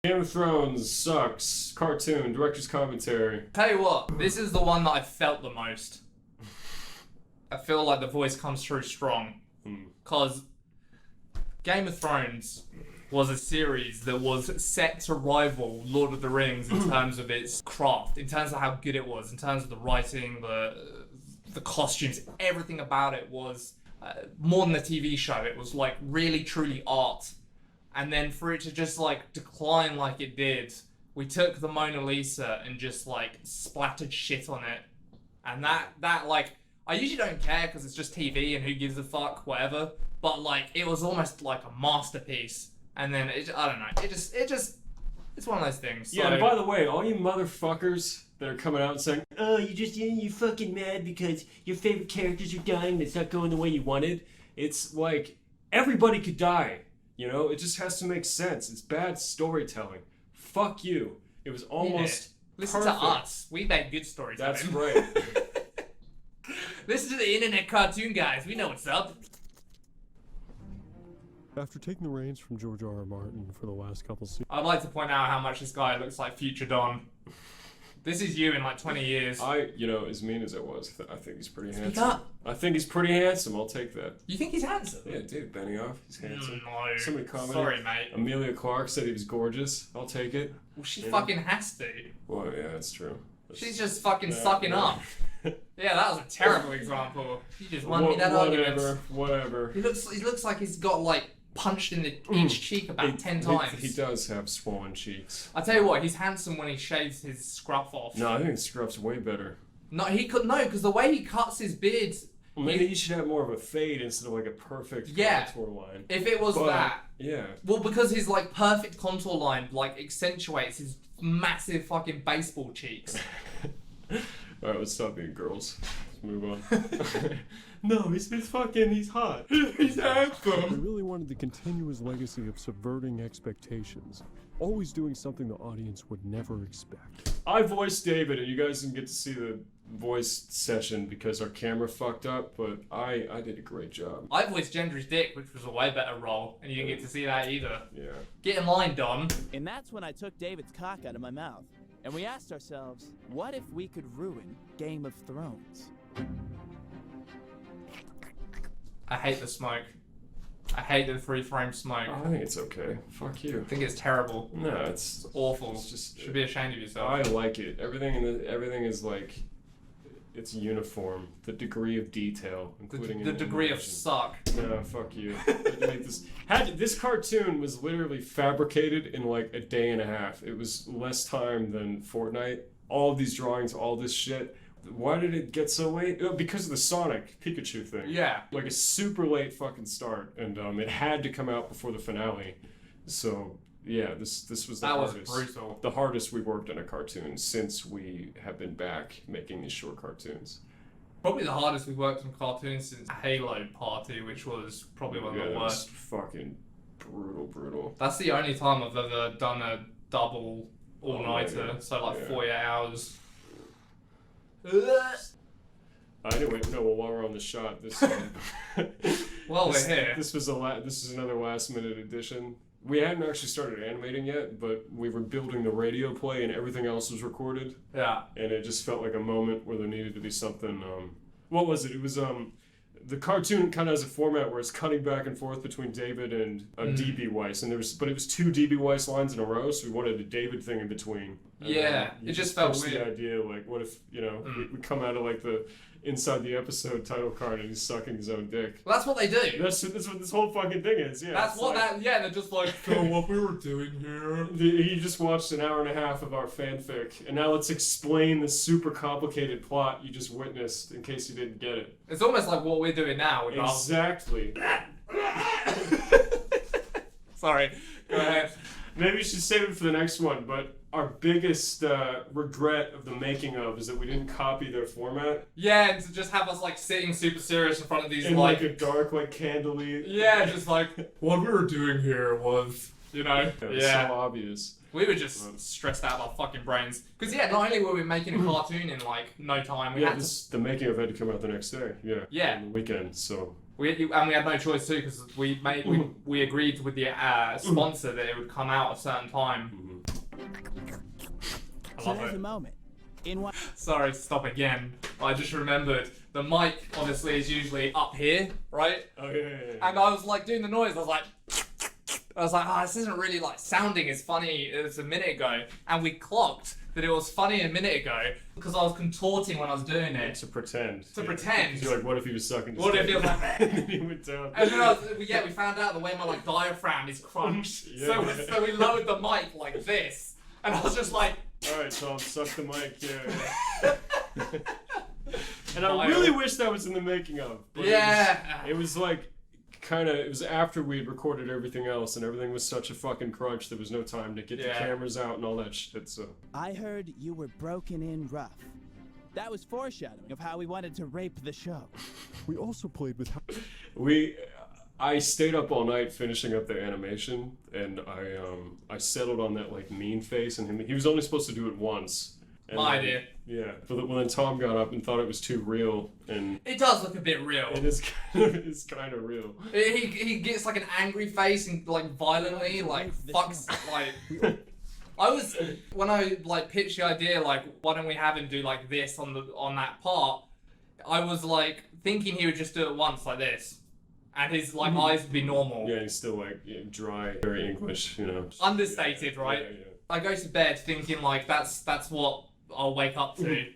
Game of Thrones sucks. Cartoon, director's commentary. Tell you what, this is the one that I felt the most. I feel like the voice comes through strong. Because Game of Thrones was a series that was set to rival Lord of the Rings in terms of its craft, in terms of how good it was, in terms of the writing, the costumes, everything about it was more than a TV show. It was like really truly art. And then for it to just like decline like it did, we took the Mona Lisa and just like splattered shit on it. And that like, I usually don't care because it's just TV and who gives a fuck, whatever. But like, it was almost like a masterpiece. And then I don't know, it's one of those things. Yeah, and by the way, all you motherfuckers that are coming out and saying, oh, you fucking mad because your favorite characters are dying and it's not going the way you wanted. It's like, everybody could die. You know, it just has to make sense. It's bad storytelling. Fuck you. It was almost Listen perfect. to us. We make good stories. That's right. Listen to the internet cartoon guys. We know what's up. After taking the reins from George R.R. Martin for the last couple seasons, I'd like to point out how much this guy looks like Future Don. This is you in like 20 years. As mean as it was, I think he's pretty handsome. up. I think he's pretty handsome. I'll take that. You think he's handsome? Yeah, dude, Benioff, he's handsome. No. Somebody commented. Sorry, mate. Amelia Clark said he was gorgeous. I'll take it. Well, she fucking has to. Well, yeah, that's true. She's just fucking sucking up. Yeah, that was a terrible example. He just won me that argument. Whatever. He looks like he's got like punched in each cheek about 10 times. He does have swollen cheeks. I tell you what, he's handsome when he shaves his scruff off. No, I think scruff's way better. No, because the way he cuts his beard. Well, maybe he should have more of a fade instead of like a perfect contour line. If it was that. Yeah. Well, because his like perfect contour line like accentuates his massive fucking baseball cheeks. Alright, let's stop being girls. Let's move on. No, he's hot. He's I handsome. really wanted to continue his legacy of subverting expectations, always doing something the audience would never expect. I voiced David, and you guys didn't get to see the voice session because our camera fucked up, but I did a great job. I voiced Gendry's dick, which was a way better role, and you didn't get to see that either. Yeah. Get in line, Don. And that's when I took David's cock out of my mouth. And we asked ourselves, what if we could ruin Game of Thrones? I hate the smoke. I hate the free-frame smoke. I think it's okay. Fuck you. I think it's terrible. No, it's Awful. It's just Should be ashamed of yourself. I like it. Everything is like, it's uniform. The degree of detail, including the degree of animation. suck. No, fuck you. This cartoon was literally fabricated in like a day and a half. It was less time than Fortnite. All of these drawings, all this shit. Why did it get so late? Because of the Sonic Pikachu thing. Yeah. Like a super late fucking start, and it had to come out before the finale. So yeah, this was the hardest. That was brutal. The hardest we've worked on a cartoon since we have been back making these short cartoons. Probably the hardest we've worked on cartoons since Halo Party, which was probably one of the worst. Fucking brutal. That's the only time I've ever done a double all-nighter, yeah. so like Yeah. 48 hours. Anyway, no. Well, while we're on the shot, this. Well, we're here. This is another last-minute addition. We hadn't actually started animating yet, but we were building the radio play, and everything else was recorded. Yeah. And it just felt like a moment where there needed to be something. What was it? It was the cartoon kind of has a format where it's cutting back and forth between David and DB Weiss, and but it was two DB Weiss lines in a row, so we wanted a David thing in between. And, Yeah, it just felt pitched weird. The idea, like, what if we come out of like the inside the episode title card and he's sucking his own dick. Well, that's what they do. That's what this whole fucking thing is. Yeah. That's what like, they're just like, so what we were doing here. He just watched an hour and a half of our fanfic, and now let's explain the super complicated plot you just witnessed in case you didn't get it. It's almost like what we're doing now. With Exactly. Sorry. Go ahead. Maybe you should save it for the next one, but our biggest regret of the making of is that we didn't copy their format. Yeah, and to just have us like sitting super serious in front of these In like a dark, like candly. Yeah, just like what we were doing here was, It was so obvious. We were just stressed out of our fucking brains. Because, yeah, not only were we making a cartoon in, like, no time, we had to... the making of it had to come out the next day. Yeah. Yeah. On the weekend, so... We had no choice, too, because we agreed with the sponsor that it would come out at a certain time. I So love there's it. a moment. In one. Sorry to stop again. I just remembered the mic obviously is usually up here, right? Oh, yeah. And I was like doing the noise. I was like, oh, this isn't really like sounding as funny as a minute ago. And we clocked that it was funny a minute ago because I was contorting when I was doing it. To pretend. To pretend. You're like, what if he was sucking his What if dick? he was like that? And then he went down. And then we found out the way my like diaphragm is crunched. Yeah. So we lowered the mic like this, and I was just like. Alright, Tom, suck the mic. Yeah. And I Vile. really wish that was in the making of. But Yeah. It was like, it was after we had recorded everything else, and everything was such a fucking crunch, there was no time to get the cameras out and all that shit, so. I heard you were broken in rough. That was foreshadowing of how we wanted to rape the show. We also played with how I stayed up all night finishing up the animation, and I settled on that like mean face, and he was only supposed to do it once. And My idea. Yeah, but when Tom got up and thought it was too real, and It does look a bit real. it's kind of real. He gets like an angry face and like violently like fucks like. I was when I like pitched the idea like why don't we have him do like this on that part. I was like thinking he would just do it once like this, and his like eyes would be normal. Yeah, he's still like dry, very English, you know. Understated, right? Yeah. I go to bed thinking like that's what I'll wake up to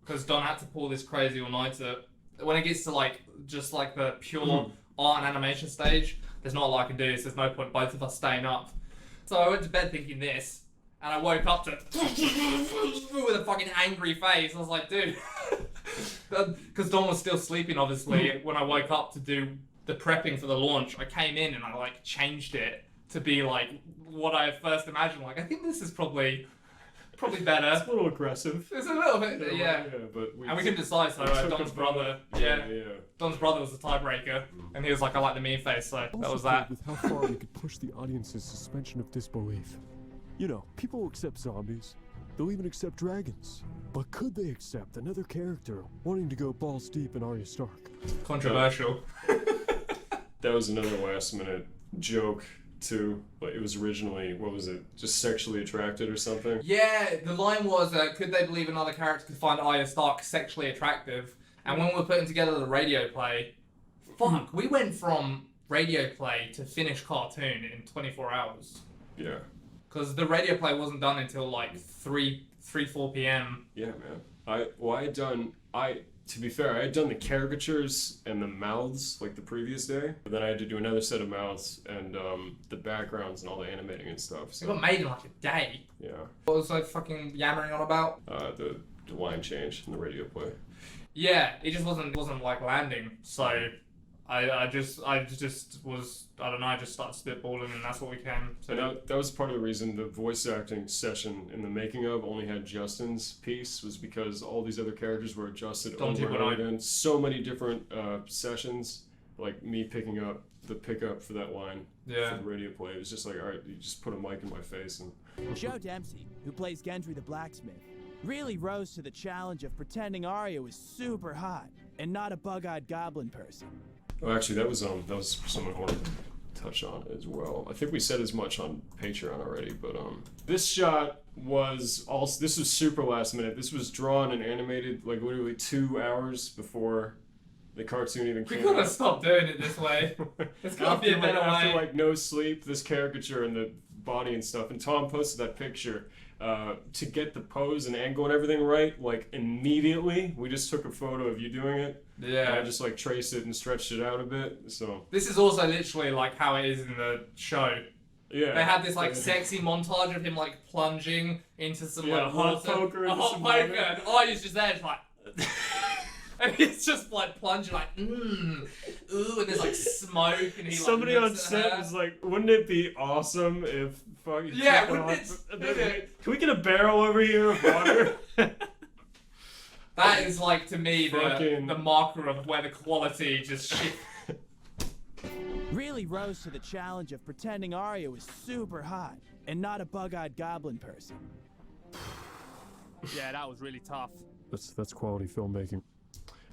because Don had to pull this crazy all-nighter. When it gets to like just like the pure art and animation stage, there's not a lot I can do. So there's no point both of us staying up. So I went to bed thinking this, and I woke up to with a fucking angry face. I was like, dude, because Don was still sleeping obviously. When I woke up to do the prepping for the launch, I came in and I like changed it to be like what I first imagined. Like I think this is probably better. It's a little aggressive. It's a little bit, yeah. But And we can decide, so Don's brother, yeah. Don's brother was the tiebreaker, and he was like, I like the mean face, so that also was played that. with how far we could push the audience's suspension of disbelief. You know, people will accept zombies. They'll even accept dragons. But could they accept another character wanting to go balls deep in Arya Stark? Controversial. That was another last minute joke too. Like it was originally, what was it? Just sexually attracted or something? Yeah, the line was, could they believe another character could find Arya Stark sexually attractive? And when we were putting together the radio play, fuck, we went from radio play to finished cartoon in 24 hours. Yeah. Because the radio play wasn't done until like 4 p.m. Yeah, man. To be fair, I had done the caricatures and the mouths like the previous day, but then I had to do another set of mouths and the backgrounds and all the animating and stuff. It So got made in like a day. yeah, What was I fucking yammering on about? the line change in the radio play. Yeah, it just wasn't like landing. So I just was, I don't know, I just started spitballing and that's what we came And to. that was part of the reason the voice acting session in the making of only had Justin's piece, was because all these other characters were adjusted Don't over you and and I- over again. So many different sessions, like me picking up the pickup for that line Yeah. for the radio play. It was just like, all right, you just put a mic in my face and Joe Dempsey, who plays Gendry the blacksmith, really rose to the challenge of pretending Arya was super hot and not a bug-eyed goblin person. oh, actually, that was someone I wanted to touch on as well. I think we said as much on Patreon already, but this shot was also, this was super last minute. This was drawn and animated like literally 2 hours before the cartoon even We came could have out. stopped doing it this way. There's gotta be a better after way. like no sleep, this caricature and the body and stuff, and Tom posted that picture to get the pose and angle and everything right. Like immediately, we just took a photo of you doing it. And I Yeah. just like traced it and stretched it out a bit. So This is also literally like how it is in the show. yeah, They had this like sexy montage of him like plunging into some Yeah, like hot water. poker A into hot some poker. water. And Arya's just there, just like. And he's just like plunging, like, ooh, and there's like smoke, and he like. somebody on looks at set her. was like, "Wouldn't it be awesome if fucking Yeah, wouldn't it? And then, can we get a barrel over here of water?" That is like to me Fucking- the marker of where the quality just shifts. really rose to the challenge of pretending Arya was super hot and not a bug-eyed goblin person. Yeah, that was really tough. That's quality filmmaking.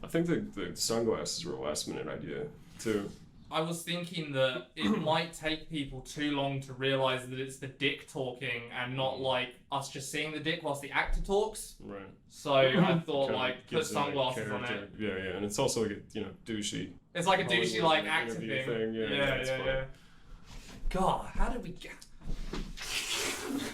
I think the sunglasses were a last minute idea too. I was thinking that it might take people too long to realize that it's the dick talking and not like us just seeing the dick whilst the actor talks. Right. So I thought Kinda like put gives them a sunglasses on character. it. Yeah, and it's also like a douchey. It's like a douchey Hollywood like actor interview thing. Yeah, Yeah, it's yeah, fun. yeah. God, how did we get?